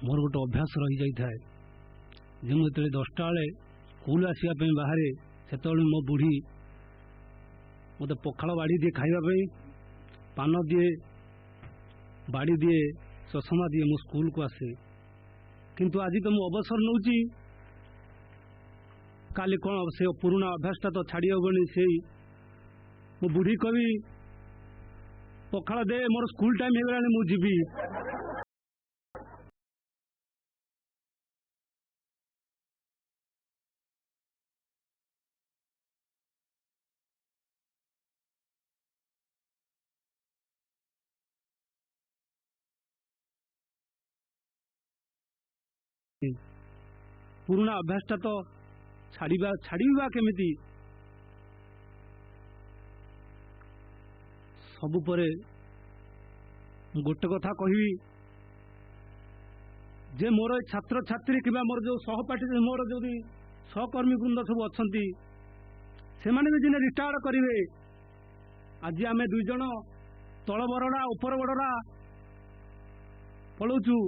मोर गोटे अभ्यास रही जाए जे मुझे 10टा बेले स्कूल आसवाई बाहर से मो बुढ़ी मत पखाड़ बाड़ी दिए खावाई पान दिए बाड़ी दिए चषमा दिए मो स्कूल को आसे किंतु आज तो मु अवसर नौची काली कौन से पुराना अभ्यासटा तो छाड़ी हेबनी से मो बुढ़ी कवि पखाड़ दे मोर स्कूल टाइम हो गला मु जीवी पुराना अभ्यासटा तो छाड़ा केमिति सबु परे गोटे कथा कहि जे मोर छात्र छात्री कि मोर जो सहपाठी मोर जो सहकर्मी वृंद सब अच्छा से भी दिने रिटायर्ड करेंगे आज आम दुई जन तल बरड़ा उपर बरड़ा पलाऊँ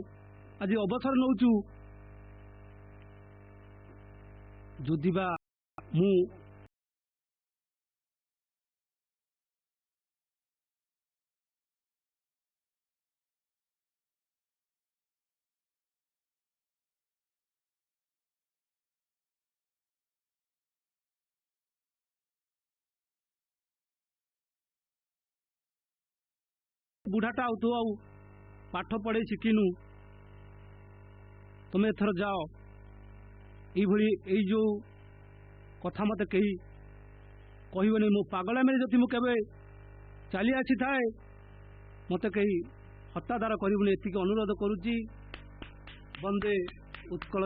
आज अवसर नौचु जुदिबा मु बुढ़ाटा आउ पाठ पढ़े शिखिनु तुम्हें एथर जाओ ये जो कथा मत कही कहबनी मो पागला मेरे जदि मुझे चली आसी थाए मत कही हत्यादार करबुनि एति अनुरोध करुच्ची। वंदे उत्कल।